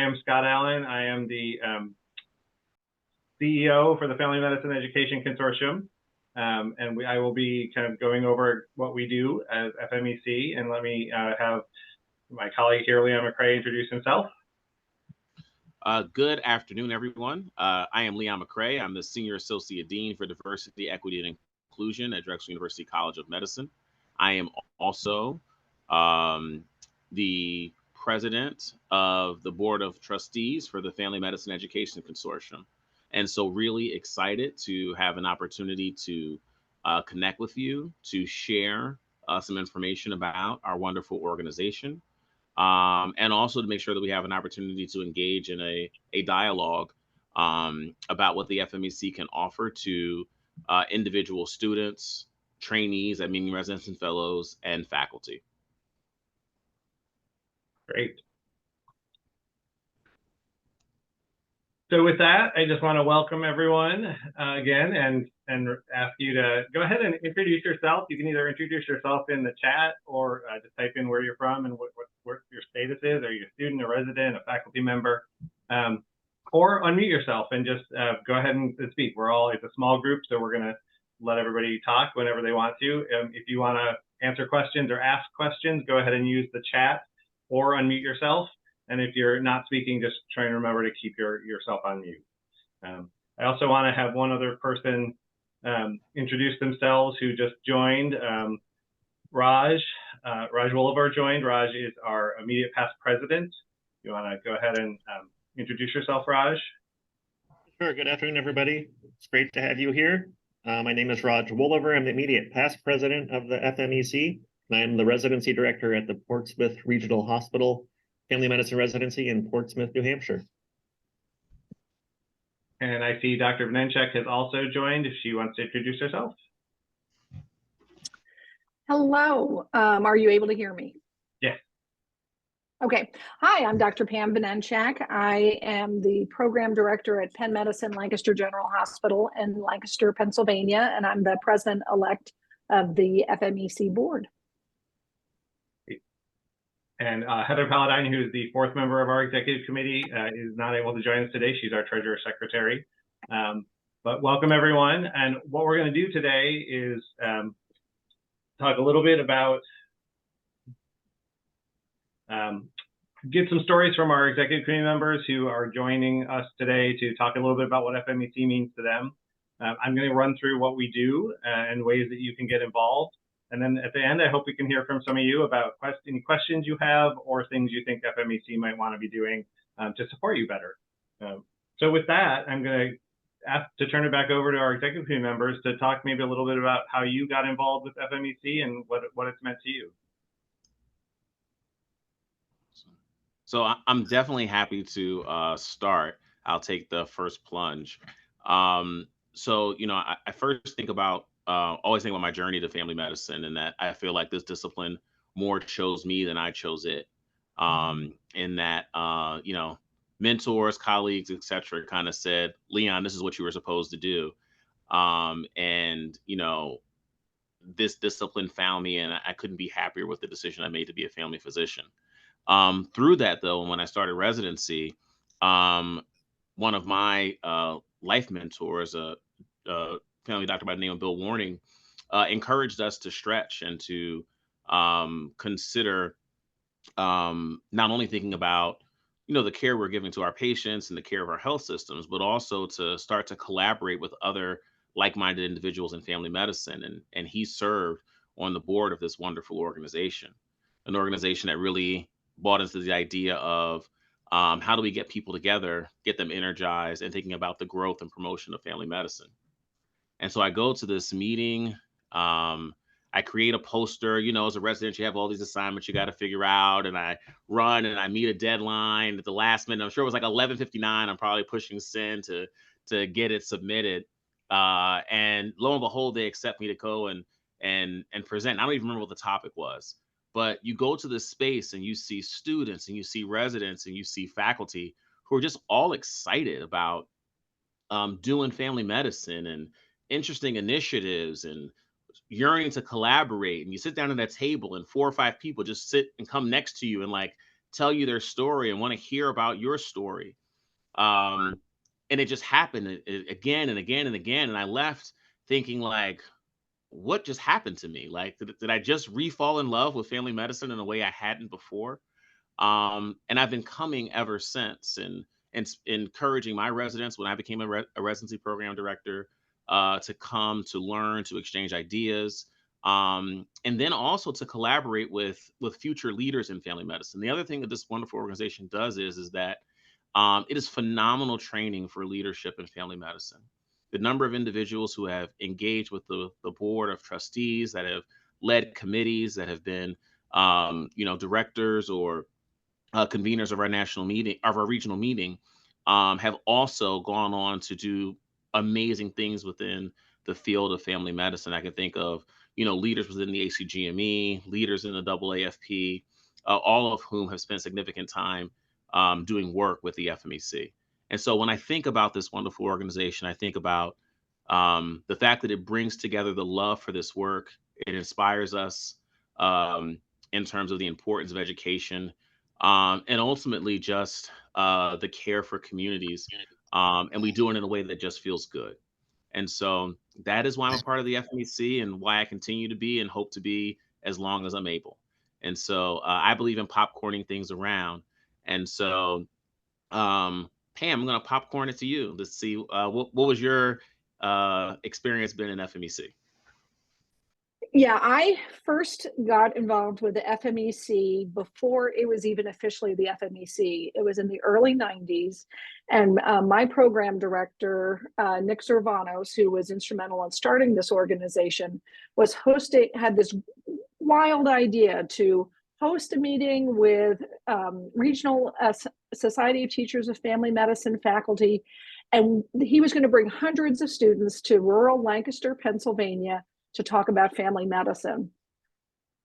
am Scott Allen. I am the CEO for the Family Medicine Education Consortium. And I will be kind of going over what we do as FMEC. And let me have my colleague here, Leon McCrae, introduce himself. Good afternoon, everyone. I am Leon McCrae. I'm the Senior Associate Dean for Diversity, Equity, and Inclusion at Drexel University College of Medicine. I am also the President of the Board of Trustees for the Family Medicine Education Consortium. And so really excited to have an opportunity to connect with you, to share some information about our wonderful organization. And also to make sure that we have an opportunity to engage in a dialogue about what the FMEC can offer to individual students, trainees, admitting residents and fellows, and faculty. Great. So with that, I just want to welcome everyone again and ask you to go ahead and introduce yourself. You can either introduce yourself in the chat or just type in where you're from and what your status is. Are you a student, a resident, a faculty member? Or unmute yourself and just go ahead and speak. It's a small group, so we're going to let everybody talk whenever they want to. If you want to answer questions or ask questions, go ahead and use the chat or unmute yourself. And if you're not speaking, just try and remember to keep yourself on mute. I also want to have one other person introduce themselves who just joined. Raj Woolavar joined. Raj is our immediate past president. You want to go ahead and introduce yourself, Raj? Sure. Good afternoon, everybody. It's great to have you here. My name is Raj Woolavar. I'm the immediate past president of the FMEC, and I'm the residency director at the Portsmouth Regional Hospital Family Medicine Residency in Portsmouth, New Hampshire. And I see Dr. Vanenchek has also joined if she wants to introduce herself. Hello, are you able to hear me? Yes. Okay, hi, I'm Dr. Pam Vanenchek. I am the program director at Penn Medicine Lancaster General Hospital in Lancaster, Pennsylvania, and I'm the president-elect of the FMEC board. And Heather Paladine, who is the fourth member of our executive committee, is not able to join us today. She's our treasurer secretary. But welcome, everyone. And what we're going to do today is talk a little bit about, get some stories from our executive committee members who are joining us today to talk a little bit about what FMEC means to them. I'm going to run through what we do and ways that you can get involved. And then at the end, I hope we can hear from some of you about any questions you have or things you think FMEC might want to be doing to support you better. So with that, I'm going to ask to turn it back over to our executive committee members to talk maybe a little bit about how you got involved with FMEC and what it's meant to you. So I'm definitely happy to start. I'll take the first plunge. So, you know, I first think about always think about my journey to family medicine, and that I feel like this discipline more chose me than I chose it. In that, you know, mentors, colleagues, etc., kind of said, Leon, this is what you were supposed to do. And, you know, this discipline found me, and I couldn't be happier with the decision I made to be a family physician. Through that, though, when I started residency, one of my life mentors, a family doctor by the name of Bill Warning, encouraged us to stretch and to consider not only thinking about, you know, the care we're giving to our patients and the care of our health systems, but also to start to collaborate with other like-minded individuals in family medicine. And he served on the board of this wonderful organization, an organization that really bought into the idea of how do we get people together, get them energized, and thinking about the growth and promotion of family medicine. And so I go to this meeting, I create a poster. You know, as a resident, you have all these assignments you got to figure out, and I run and I meet a deadline at the last minute. I'm sure it was like 11:59. I'm probably pushing send to get it submitted. And lo and behold, they accept me to go and present. I don't even remember what the topic was, but you go to this space and you see students and you see residents and you see faculty who are just all excited about doing family medicine and interesting initiatives and yearning to collaborate. And you sit down at that table and 4 or 5 people just sit and come next to you and like tell you their story and want to hear about your story. And it just happened again and again and again. And I left thinking like, what just happened to me? Like, did I just re-fall in love with family medicine in a way I hadn't before? And I've been coming ever since, and encouraging my residents when I became a residency program director to come, to learn, to exchange ideas, and then also to collaborate with future leaders in family medicine. The other thing that this wonderful organization does is that it is phenomenal training for leadership in family medicine. The number of individuals who have engaged with the board of trustees, that have led committees, that have been directors or conveners of our national meeting, of our regional meeting, have also gone on to do amazing things within the field of family medicine. I can think of, leaders within the ACGME, leaders in the AAFP, all of whom have spent significant time doing work with the FMEC. And so when I think about this wonderful organization, I think about the fact that it brings together the love for this work. It inspires us in terms of the importance of education, and ultimately just the care for communities. And we do it in a way that just feels good. And so that is why I'm a part of the FMEC, and why I continue to be and hope to be as long as I'm able. And so I believe in popcorning things around. And so, Pam, I'm going to popcorn it to you. Let's see, what was your experience been in FMEC? Yeah, I first got involved with the FMEC before it was even officially the FMEC. It was in the early 90s. And my program director, Nick Zervanos, who was instrumental in starting this organization, had this wild idea to host a meeting with regional Society of Teachers of Family Medicine faculty. And he was going to bring hundreds of students to rural Lancaster, Pennsylvania, to talk about family medicine.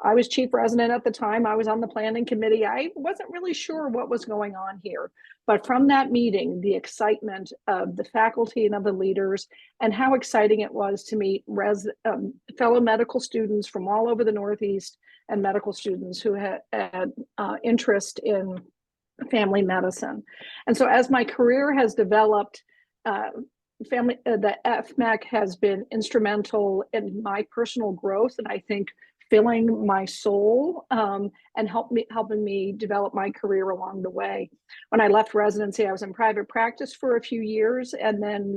I was chief resident at the time. I was on the planning committee. I wasn't really sure what was going on here. But from that meeting, the excitement of the faculty and of the leaders, and how exciting it was to meet fellow medical students from all over the Northeast, and medical students who had interest in family medicine. And so as my career has developed, the FMEC has been instrumental in my personal growth, and I think filling my soul, and helping me develop my career along the way. When I left residency, I was in private practice for a few years, and then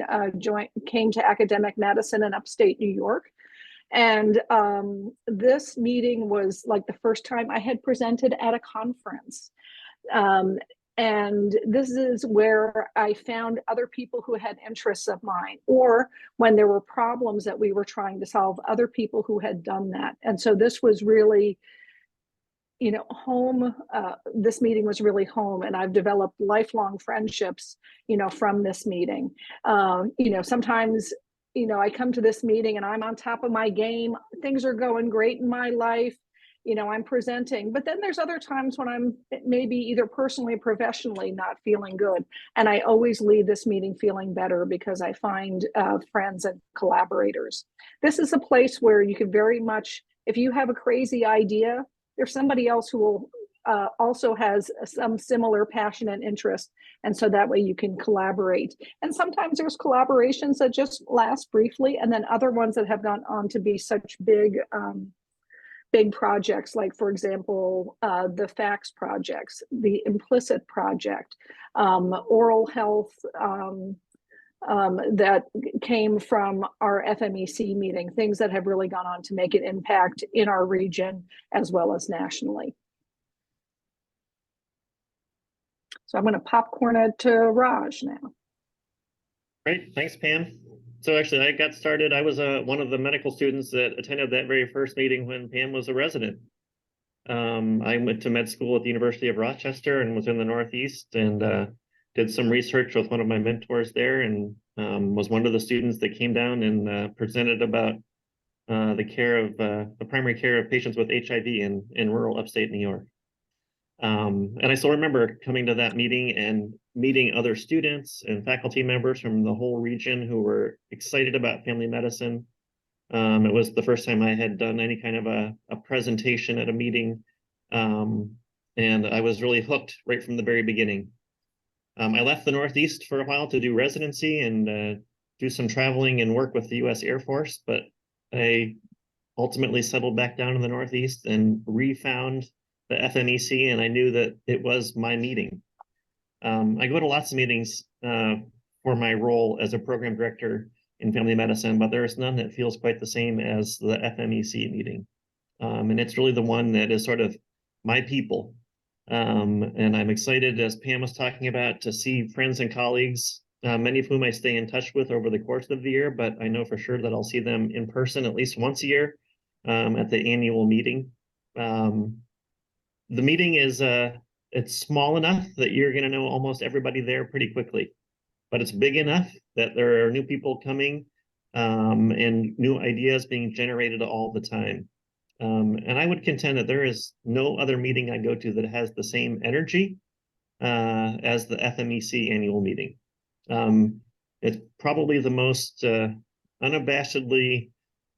came to academic medicine in upstate New York. And this meeting was like the first time I had presented at a conference. And this is where I found other people who had interests of mine, or when there were problems that we were trying to solve, other people who had done that. And so this was really, home. This meeting was really home, and I've developed lifelong friendships, from this meeting. Sometimes, I come to this meeting and I'm on top of my game. Things are going great in my life. I'm presenting, but then there's other times when I'm maybe either personally or professionally not feeling good. And I always leave this meeting feeling better because I find friends and collaborators. This is a place where you can very much, if you have a crazy idea, there's somebody else who will also has some similar passion and interest. And so that way you can collaborate. And sometimes there's collaborations that just last briefly, and then other ones that have gone on to be such big projects, like, for example, the FACS projects, the Implicit project, oral health that came from our FMEC meeting, things that have really gone on to make an impact in our region as well as nationally. So I'm going to popcorn it to Raj now. Great, thanks, Pam. So actually, I got started. I was one of the medical students that attended that very first meeting when Pam was a resident. I went to med school at the University of Rochester and was in the Northeast, and did some research with one of my mentors there, and was one of the students that came down and presented about the primary care of patients with HIV in rural upstate New York. And I still remember coming to that meeting and meeting other students and faculty members from the whole region who were excited about family medicine. It was the first time I had done any kind of a presentation at a meeting. and I was really hooked right from the very beginning. I left the Northeast for a while to do residency and do some traveling and work with the U.S. Air Force, but I ultimately settled back down in the Northeast and refound the FMEC, and I knew that it was my meeting. I go to lots of meetings for my role as a program director in family medicine, but there is none that feels quite the same as the FMEC meeting. And it's really the one that is sort of my people. And I'm excited, as Pam was talking about, to see friends and colleagues, many of whom I stay in touch with over the course of the year, but I know for sure that I'll see them in person at least once a year at the annual meeting. The meeting is it's small enough that you're going to know almost everybody there pretty quickly, but it's big enough that there are new people coming and new ideas being generated all the time. And I would contend that there is no other meeting I go to that has the same energy as the FMEC annual meeting. It's probably the most unabashedly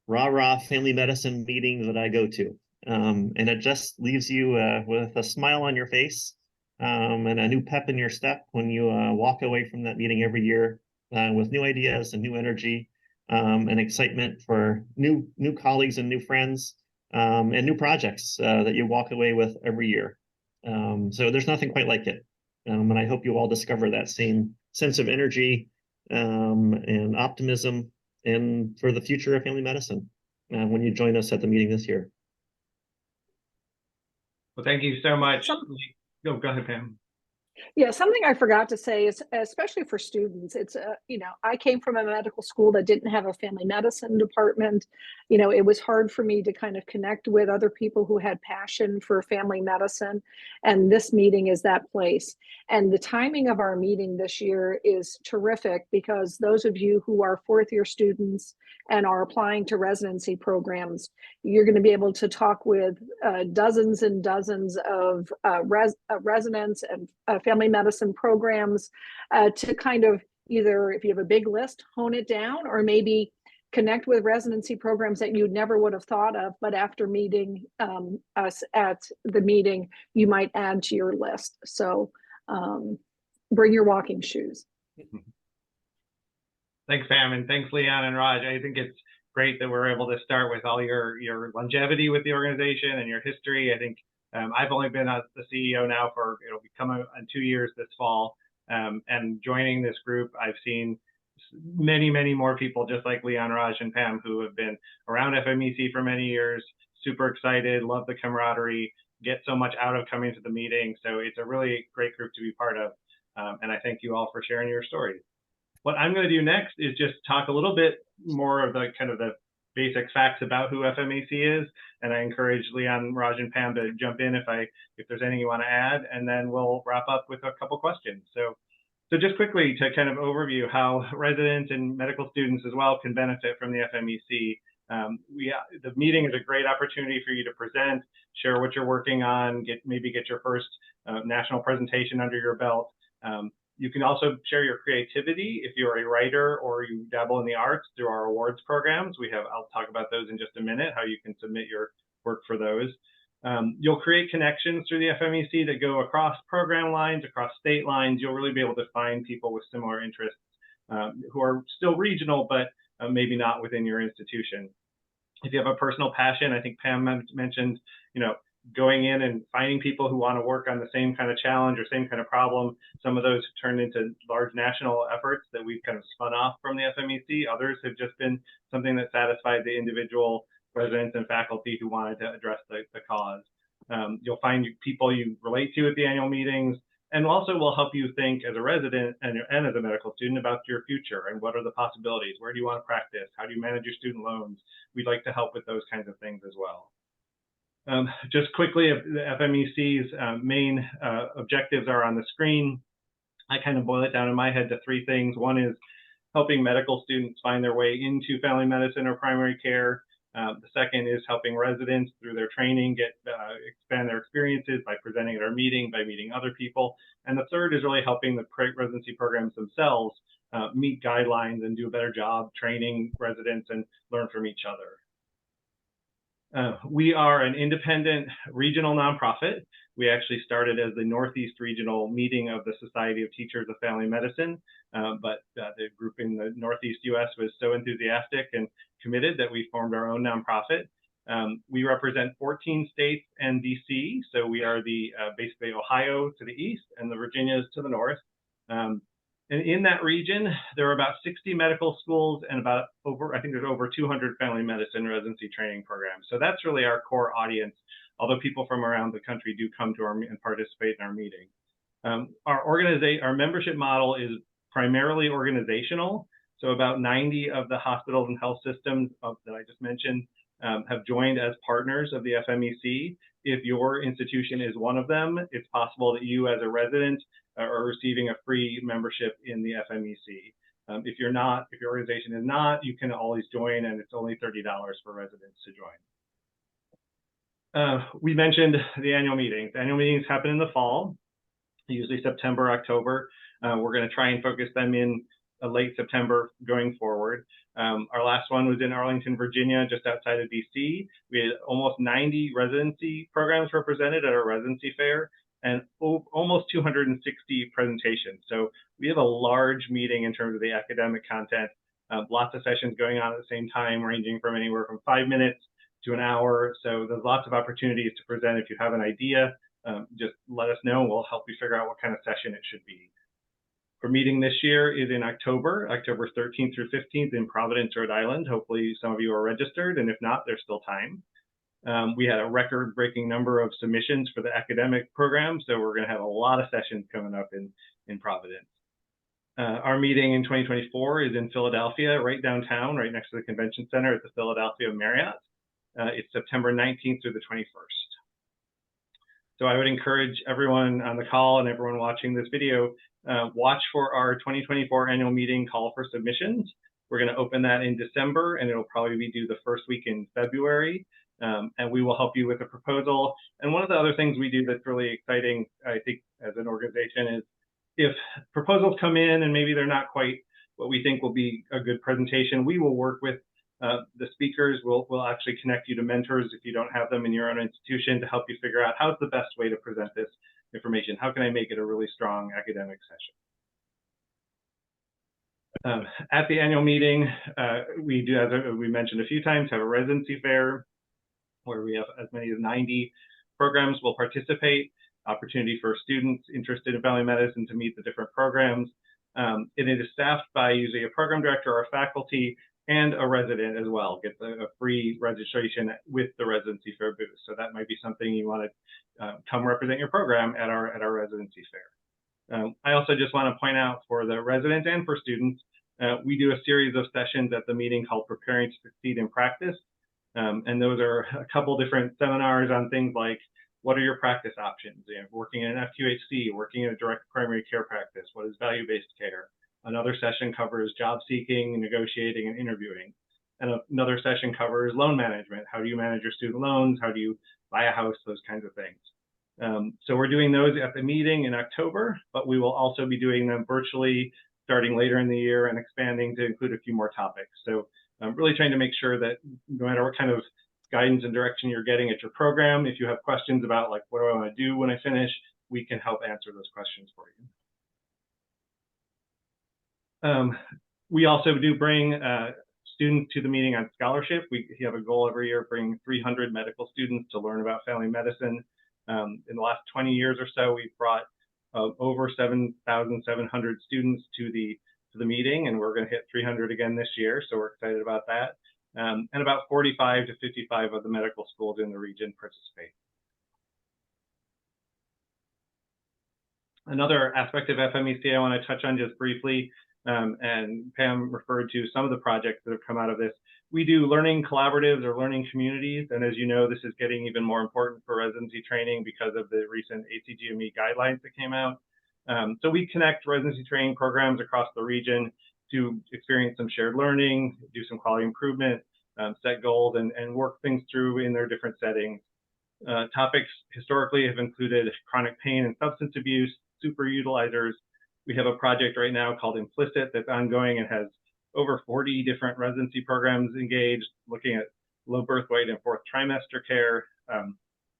rah-rah family medicine meeting that I go to. And it just leaves you with a smile on your face and a new pep in your step when you walk away from that meeting every year with new ideas and new energy and excitement for new colleagues and new friends and new projects that you walk away with every year. So there's nothing quite like it. And I hope you all discover that same sense of energy and optimism and for the future of family medicine when you join us at the meeting this year. Well, thank you so much. Go ahead, Pam. Yeah, something I forgot to say is, especially for students, it's, I came from a medical school that didn't have a family medicine department. It was hard for me to kind of connect with other people who had passion for family medicine. And this meeting is that place. And the timing of our meeting this year is terrific because those of you who are fourth year students and are applying to residency programs, you're going to be able to talk with dozens and dozens of residents and family medicine programs to kind of either, if you have a big list, hone it down, or maybe connect with residency programs that you never would have thought of, but after meeting us at the meeting, you might add to your list. So bring your walking shoes. Thanks, Pam, and thanks, Leon and Raj. I think it's great that we're able to start with all your longevity with the organization and your history. I think I've only been the CEO now for, it'll become on 2 years this fall. And joining this group, I've seen many, many more people just like Leon, Raj, and Pam who have been around FMEC for many years, super excited, love the camaraderie, get so much out of coming to the meeting. So it's a really great group to be part of. And I thank you all for sharing your stories. What I'm going to do next is just talk a little bit more of the kind of the basic facts about who FMEC is, and I encourage Leon, Raj, and Pam to jump in if there's anything you want to add, and then we'll wrap up with a couple questions. So just quickly to kind of overview how residents and medical students as well can benefit from the FMEC. The meeting is a great opportunity for you to present, share what you're working on, maybe get your first national presentation under your belt. You can also share your creativity if you're a writer or you dabble in the arts through our awards programs. I'll talk about those in just a minute, how you can submit your work for those. You'll create connections through the FMEC that go across program lines, across state lines. You'll really be able to find people with similar interests who are still regional, but maybe not within your institution. If you have a personal passion, I think Pam mentioned, going in and finding people who want to work on the same kind of challenge or same kind of problem. Some of those have turned into large national efforts that we've kind of spun off from the FMEC. Others have just been something that satisfied the individual residents and faculty who wanted to address the cause. You'll find people you relate to at the annual meetings, and also will help you think as a resident and as a medical student about your future and what are the possibilities. Where do you want to practice? How do you manage your student loans? We'd like to help with those kinds of things as well. Just quickly, the FMEC's main objectives are on the screen. I kind of boil it down in my head to 3 things. One is helping medical students find their way into family medicine or primary care. The second is helping residents through their training expand their experiences by presenting at our meeting, by meeting other people. And the third is really helping the residency programs themselves meet guidelines and do a better job training residents and learn from each other. We are an independent regional nonprofit. We actually started as the Northeast Regional Meeting of the Society of Teachers of Family Medicine, but the group in the Northeast US was so enthusiastic and committed that we formed our own nonprofit. We represent 14 states and DC, so we are the basically Ohio to the east and the Virginias to the north. And in that region, there are about 60 medical schools and I think there's over 200 family medicine residency training programs. So that's really our core audience, although people from around the country do come to and participate in our meeting. Our membership model is primarily organizational. So about 90 of the hospitals and health systems that I just mentioned have joined as partners of the FMEC. If your institution is one of them, it's possible that you as a resident are receiving a free membership in the FMEC. If you're not, if your organization is not, you can always join, and it's only $30 for residents to join. We mentioned the annual meetings. Annual meetings happen in the fall, usually September, October. We're going to try and focus them in late September going forward. Our last one was in Arlington, Virginia, just outside of DC. We had almost 90 residency programs represented at our residency fair and almost 260 presentations. So we have a large meeting in terms of the academic content, lots of sessions going on at the same time, ranging from anywhere from 5 minutes to an hour. So there's lots of opportunities to present. If you have an idea, just let us know. We'll help you figure out what kind of session it should be. Our meeting this year is in October 13th through 15th in Providence, Rhode Island. Hopefully some of you are registered, and if not, there's still time. We had a record-breaking number of submissions for the academic program, so we're going to have a lot of sessions coming up in Providence. Our meeting in 2024 is in Philadelphia, right downtown, right next to the convention center at the Philadelphia Marriott. It's September 19th through the 21st. So I would encourage everyone on the call and everyone watching this video, watch for our 2024 annual meeting call for submissions. We're going to open that in December, and it'll probably be due the first week in February. And we will help you with a proposal. And one of the other things we do that's really exciting, I think, as an organization is if proposals come in and maybe they're not quite what we think will be a good presentation, we will work with the speakers. We'll actually connect you to mentors if you don't have them in your own institution to help you figure out how's the best way to present this information. How can I make it a really strong academic session? At the annual meeting, we do, as we mentioned a few times, have a residency fair where we have as many as 90 programs will participate, opportunity for students interested in family medicine to meet the different programs. And it is staffed by usually a program director or a faculty and a resident as well, gets a free registration with the residency fair booth. So that might be something you want to come represent your program at our residency fair. I also just want to point out for the residents and for students, we do a series of sessions at the meeting called Preparing to Succeed in Practice. And those are a couple different seminars on things like, what are your practice options? You know, working in an FQHC, working in a direct primary care practice, what is value-based care? Another session covers job seeking, negotiating, and interviewing. And another session covers loan management. How do you manage your student loans? How do you buy a house? Those kinds of things. So we're doing those at the meeting in October, but we will also be doing them virtually starting later in the year and expanding to include a few more topics. So I'm really trying to make sure that no matter what kind of guidance and direction you're getting at your program, if you have questions about like, what do I want to do when I finish, we can help answer those questions for you. We also do bring students to the meeting on scholarship. We have a goal every year, bring 300 medical students to learn about family medicine. In the last 20 years or so, we've brought over 7,700 students to the meeting, and we're going to hit 300 again this year, so we're excited about that. And about 45 to 55 of the medical schools in the region participate. Another aspect of FMEC I want to touch on just briefly, and Pam referred to some of the projects that have come out of this. We do learning collaboratives or learning communities, and as you know, this is getting even more important for residency training because of the recent ACGME guidelines that came out. So we connect residency training programs across the region to experience some shared learning, do some quality improvement, set goals, and work things through in their different settings. Topics historically have included chronic pain and substance abuse, super utilizers. We have a project right now called Implicit that's ongoing and has over 40 different residency programs engaged, looking at low birth weight and fourth trimester care.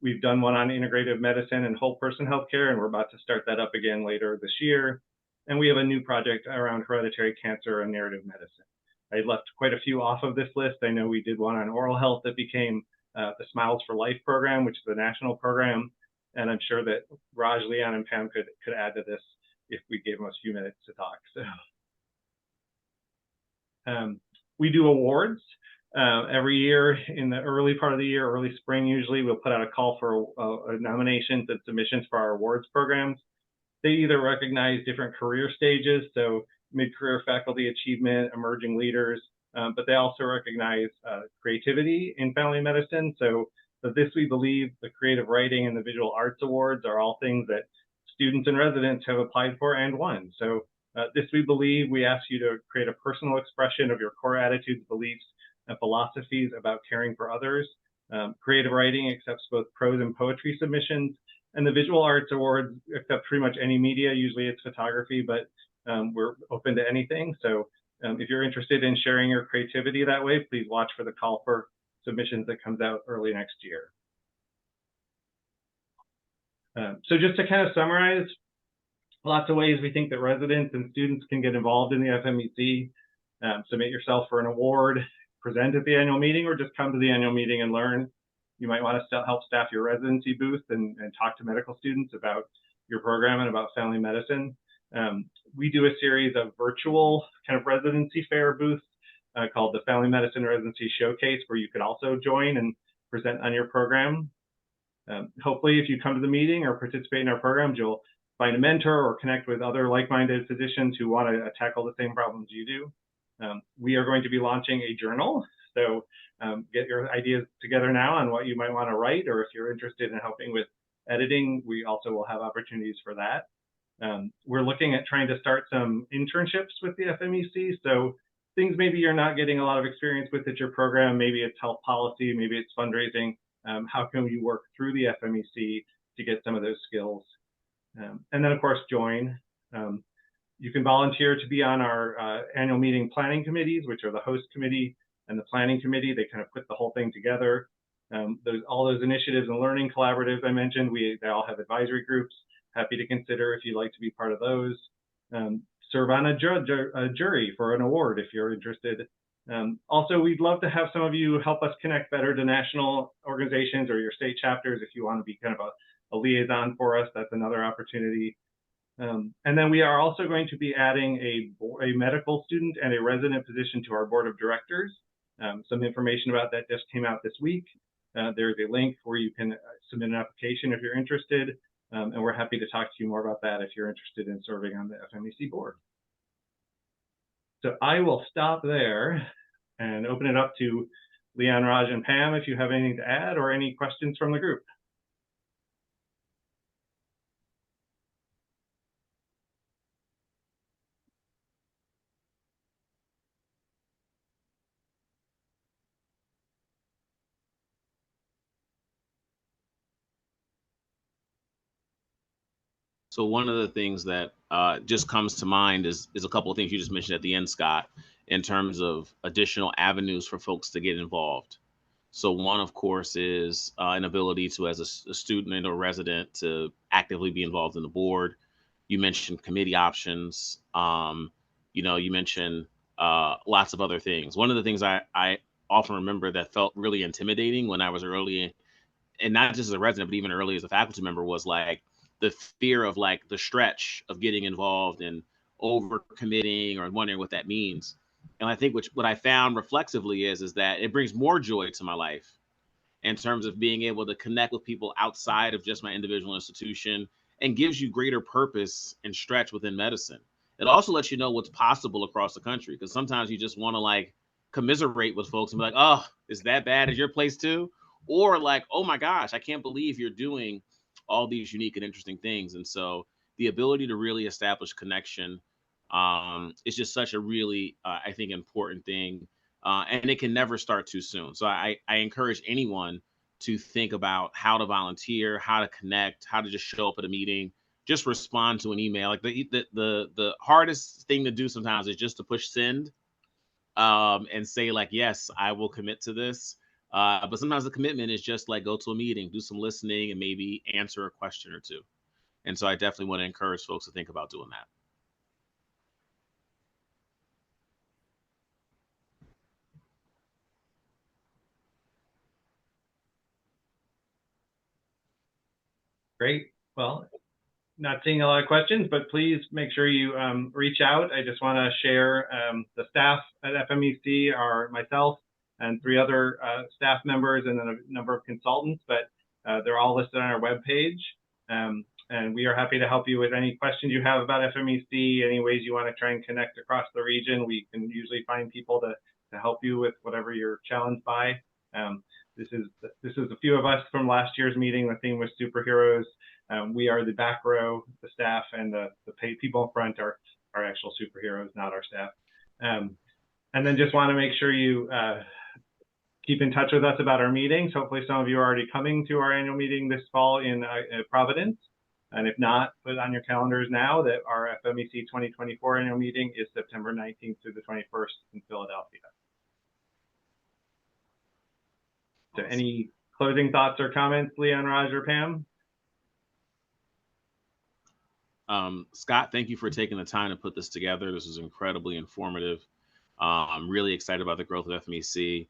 We've done one on integrative medicine and whole person healthcare, and we're about to start that up again later this year. And we have a new project around hereditary cancer and narrative medicine. I left quite a few off of this list. I know we did one on oral health that became the Smiles for Life program, which is a national program. And I'm sure that Raj, Leon, and Pam could add to this if we gave them a few minutes to talk. So we do awards. Every year in the early part of the year, early spring usually, we'll put out a call for nominations and submissions for our awards programs. They either recognize different career stages, so mid-career faculty achievement, emerging leaders, but they also recognize creativity in family medicine. So this, we believe, the creative writing and the visual arts awards are all things that students and residents have applied for and won. So this, we believe, we ask you to create a personal expression of your core attitudes, beliefs, and philosophies about caring for others. Creative writing accepts both prose and poetry submissions, and the visual arts awards accept pretty much any media. Usually it's photography, but we're open to anything. So if you're interested in sharing your creativity that way, please watch for the call for submissions that comes out early next year. So just to kind of summarize, lots of ways we think that residents and students can get involved in the FMEC. Submit yourself for an award, present at the annual meeting, or just come to the annual meeting and learn. You might want to help staff your residency booth and talk to medical students about your program and about family medicine. We do a series of virtual kind of residency fair booths called the Family Medicine Residency Showcase, where you could also join and present on your program. Hopefully, if you come to the meeting or participate in our programs, you'll find a mentor or connect with other like-minded physicians who want to tackle the same problems you do. We are going to be launching a journal, so get your ideas together now on what you might want to write, or if you're interested in helping with editing, we also will have opportunities for that. We're looking at trying to start some internships with the FMEC, so things maybe you're not getting a lot of experience with at your program, maybe it's health policy, maybe it's fundraising. How can you work through the FMEC to get some of those skills? And then, of course, join. You can volunteer to be on our annual meeting planning committees, which are the host committee and the planning committee. They kind of put the whole thing together. All those initiatives and learning collaboratives I mentioned, they all have advisory groups. Happy to consider if you'd like to be part of those. Serve on a jury for an award if you're interested. Also, we'd love to have some of you help us connect better to national organizations or your state chapters if you want to be kind of a liaison for us. That's another opportunity. And then we are also going to be adding a medical student and a resident position to our board of directors. Some information about that just came out this week. There's a link where you can submit an application if you're interested, and we're happy to talk to you more about that if you're interested in serving on the FMEC board. So I will stop there and open it up to Leon, Raj, and Pam if you have anything to add or any questions from the group. So one of the things that just comes to mind is a couple of things you just mentioned at the end, Scott, in terms of additional avenues for folks to get involved. So one, of course, is an ability to, as a student and a resident, to actively be involved in the board. You mentioned committee options. You mentioned lots of other things. One of the things I often remember that felt really intimidating when I was early, and not just as a resident, but even early as a faculty member, was like the fear of like the stretch of getting involved and over committing or wondering what that means. And I think what I found reflexively is that it brings more joy to my life in terms of being able to connect with people outside of just my individual institution, and gives you greater purpose and stretch within medicine. It also lets you know what's possible across the country, because sometimes you just want to like commiserate with folks and be like, oh, is that bad at your place too? Or like, oh my gosh, I can't believe you're doing all these unique and interesting things. And so the ability to really establish connection is just such a really, I think, important thing. And it can never start too soon. So I encourage anyone to think about how to volunteer, how to connect, how to just show up at a meeting, just respond to an email. Like the hardest thing to do sometimes is just to push send and say like, yes, I will commit to this. But sometimes the commitment is just like go to a meeting, do some listening, and maybe answer a question or two. And so I definitely want to encourage folks to think about doing that. Great. Well, not seeing a lot of questions, but please make sure you reach out. I just want to share the staff at FMEC are myself and 3 other staff members and then a number of consultants, but they're all listed on our webpage. And we are happy to help you with any questions you have about FMEC, any ways you want to try and connect across the region. We can usually find people to help you with whatever you're challenged by. This is a few of us from last year's meeting. The theme was superheroes. We are the back row, the staff, and the people in front are actual superheroes, not our staff. And then just want to make sure you keep in touch with us about our meetings. Hopefully some of you are already coming to our annual meeting this fall in Providence. And if not, put on your calendars now that our FMEC 2024 annual meeting is September 19th through the 21st in Philadelphia. So any closing thoughts or comments, Leon, Raj, or Pam? Scott, thank you for taking the time to put this together. This was incredibly informative. I'm really excited about the growth of FMEC.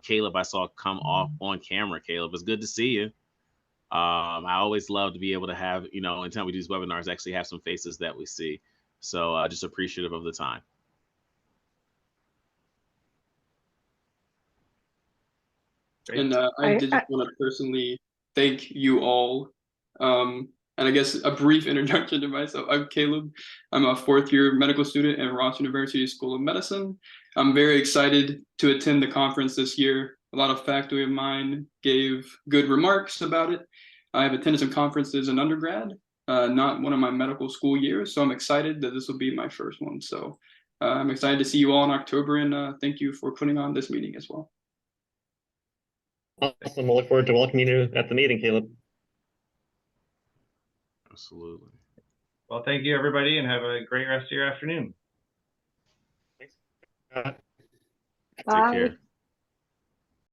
Caleb, I saw come off on camera. Caleb, it's good to see you. I always love to be able to have, anytime we do these webinars, actually have some faces that we see. So just appreciative of the time. And I did just want to personally thank you all. And I guess a brief introduction to myself. I'm Caleb. I'm a 4th-year medical student at Ross University School of Medicine. I'm very excited to attend the conference this year. A lot of faculty of mine gave good remarks about it. I've attended some conferences in undergrad, not one of my medical school years, so I'm excited that this will be my first one. So I'm excited to see you all in October, and thank you for putting on this meeting as well. Awesome. We'll look forward to welcoming you at the meeting, Caleb. Absolutely. Well, thank you, everybody, and have a great rest of your afternoon. Thanks. Take care.